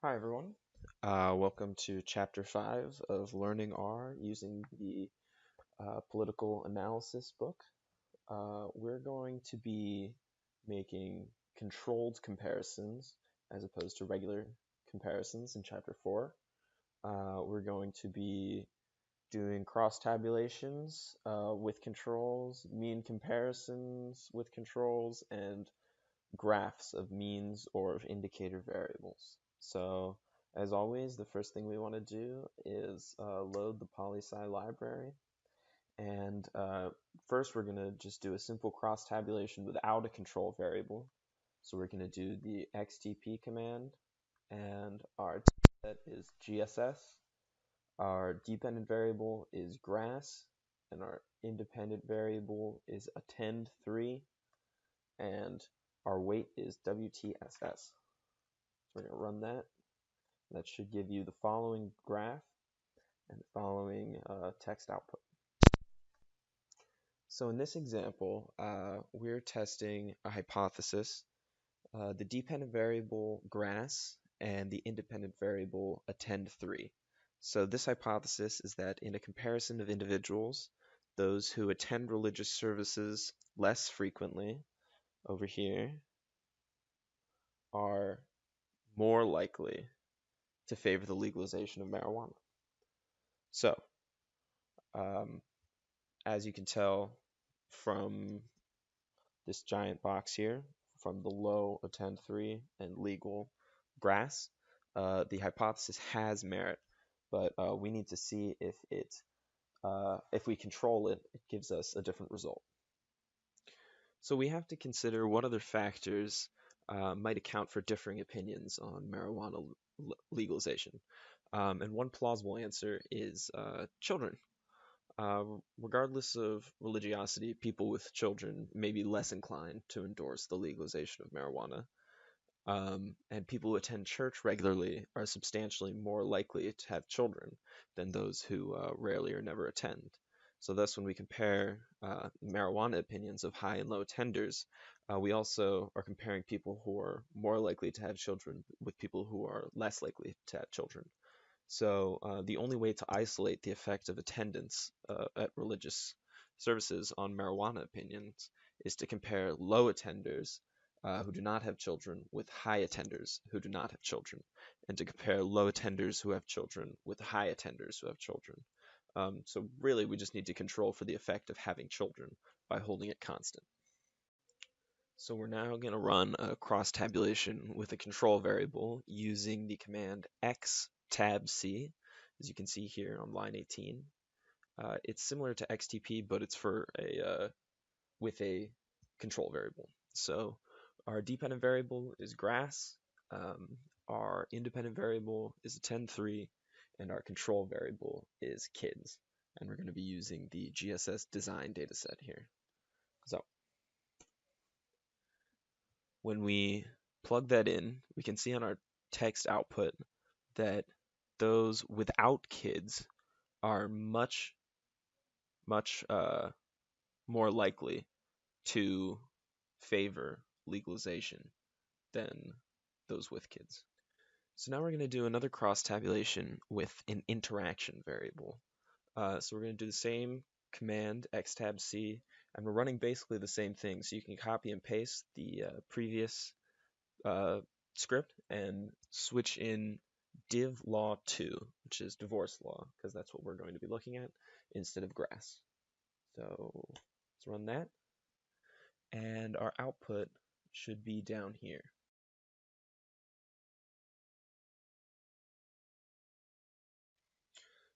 Hi everyone. Welcome to Chapter 5 of Learning R using the Political Analysis book. We're going to be making controlled comparisons as opposed to regular comparisons in Chapter 4. We're going to be doing cross-tabulations with controls, mean comparisons with controls, and graphs of means or of indicator variables. So as always, the first thing we want to do is load the poli-sci library. And first we're going to just do a simple cross-tabulation without a control variable. So we're going to do the xtp command, and our set is GSS. Our dependent variable is grass, and our independent variable is attend3, and our weight is WTSS. So we're going to run that. That should give you the following graph and the following text output. So in this example, we're testing a hypothesis, the dependent variable grass and the independent variable attend3. So this hypothesis is that in a comparison of individuals, those who attend religious services less frequently over here are more likely to favor the legalization of marijuana. So, as you can tell from this giant box here, from the low attend3 and legal grass, the hypothesis has merit, but we need to see if we control it, it gives us a different result. So we have to consider what other factors might account for differing opinions on marijuana legalization. And one plausible answer is children. Regardless of religiosity, people with children may be less inclined to endorse the legalization of marijuana. And people who attend church regularly are substantially more likely to have children than those who rarely or never attend. So thus, when we compare marijuana opinions of high and low attenders, we also are comparing people who are more likely to have children with people who are less likely to have children. So the only way to isolate the effect of attendance at religious services on marijuana opinions is to compare low attenders who do not have children with high attenders who do not have children, and to compare low attenders who have children with high attenders who have children. So really, we just need to control for the effect of having children by holding it constant. So we're now going to run a cross-tabulation with a control variable using the command xtabC, as you can see here on line 18. It's similar to xtp, but it's for with a control variable. So our dependent variable is grass, our independent variable is attend3, and our control variable is kids. And we're going to be using the GSS design dataset here. So when we plug that in, we can see on our text output that those without kids are much more likely to favor legalization than those with kids. So now we're going to do another cross-tabulation with an interaction variable. So we're going to do the same command, xtabC, and we're running basically the same thing. So you can copy and paste the previous script and switch in div law 2, which is divorce law, because that's what we're going to be looking at instead of grass. So let's run that. And our output should be down here.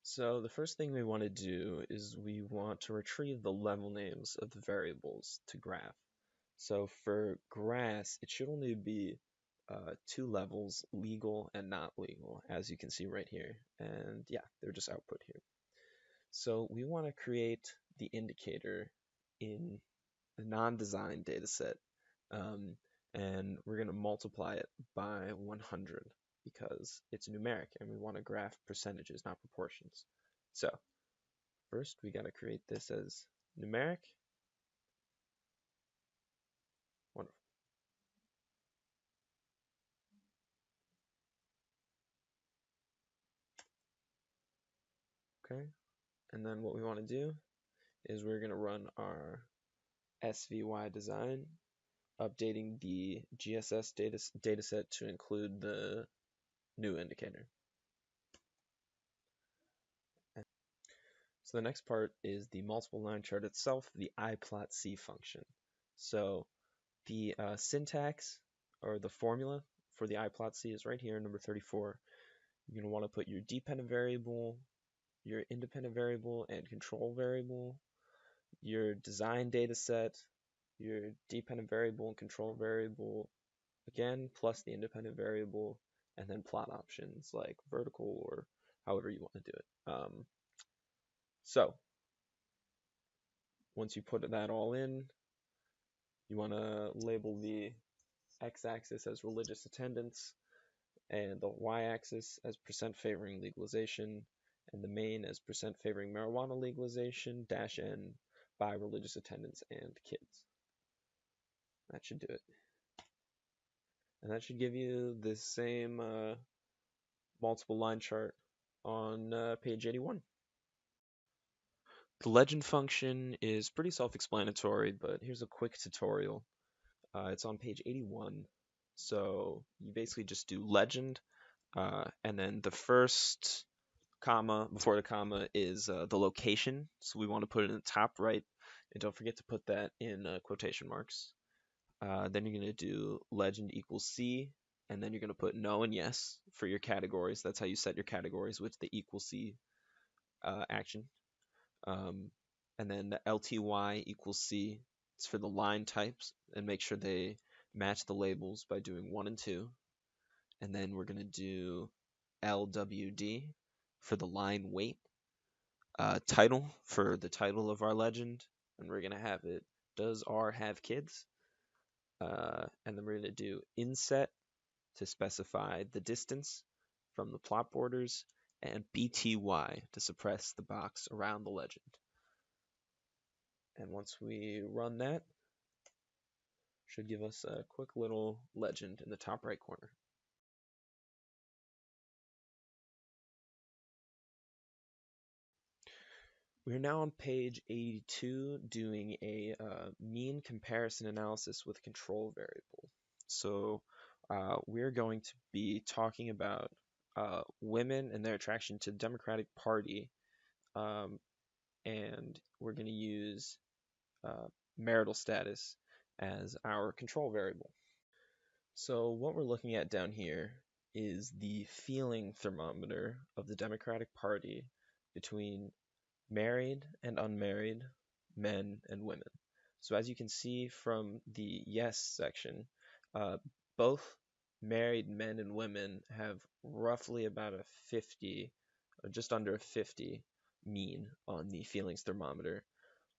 So the first thing we want to do is we want to retrieve the level names of the variables to graph. So for grass, it should only be two levels, legal and not legal, as you can see right here. And yeah, they're just output here. So we want to create the indicator in the non-designed dataset, and we're going to multiply it by 100 because it's numeric and we want to graph percentages, not proportions. So first we got to create this as numeric. Wonderful. Okay, and then what we want to do is we're going to run our SVY design, updating the GSS dataset to include the new indicator. So the next part is the multiple line chart itself, the iplotC function. So the syntax or the formula for the iplotC is right here, number 34. You're going to want to put your dependent variable, your independent variable, and control variable, your design data set, your dependent variable and control variable again, plus the independent variable, and then plot options like vertical or however you want to do it. So once you put that all in, you want to label the x-axis as religious attendance and the y-axis as percent favoring legalization and the main as percent favoring marijuana legalization -n by religious attendance and kids. That should do it. And that should give you the same multiple line chart on page 81. The legend function is pretty self-explanatory, but here's a quick tutorial. It's on page 81. So you basically just do legend, and then the first comma before the comma is the location. So we want to put it in the top right, and don't forget to put that in quotation marks. Then you're going to do legend equals C, and then you're going to put no and yes for your categories. That's how you set your categories with the equal C action. And then the LTY equals C is for the line types, and make sure they match the labels by doing 1 and 2. And then we're going to do LWD for the line weight, title for the title of our legend, and we're going to have it, does R have kids? And then we're going to do inset to specify the distance from the plot borders, and BTY to suppress the box around the legend. And once we run that, should give us a quick little legend in the top right corner. We're now on page 82 doing a mean comparison analysis with a control variable. So we're going to be talking about women and their attraction to the Democratic Party, and we're going to use marital status as our control variable. So what we're looking at down here is the feeling thermometer of the Democratic Party between married and unmarried men and women. So as you can see from the yes section, both married men and women have roughly about a 50, or just under a 50 mean on the feelings thermometer,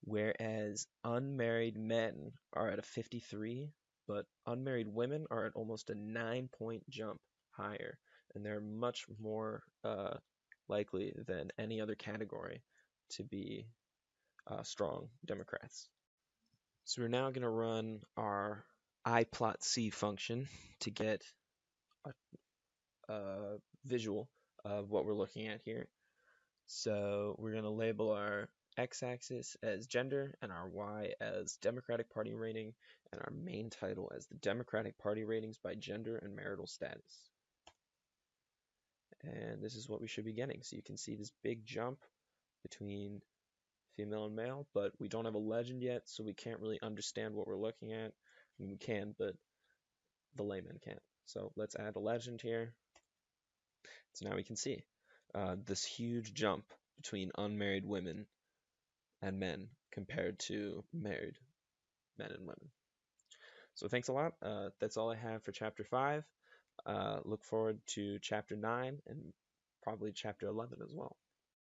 whereas unmarried men are at a 53, but unmarried women are at almost a 9-point jump higher, and they're much more likely than any other category to be strong Democrats. So we're now going to run our iplotC function to get a visual of what we're looking at here. So we're going to label our x-axis as gender and our y as Democratic Party rating, and our main title as the Democratic Party ratings by gender and marital status. And this is what we should be getting. So you can see this big jump between female and male, but we don't have a legend yet, so we can't really understand what we're looking at. I mean, we can, but the layman can't. So let's add a legend here. So now we can see this huge jump between unmarried women and men compared to married men and women. So thanks a lot. That's all I have for chapter 5. Look forward to chapter 9 and probably chapter 11 as well.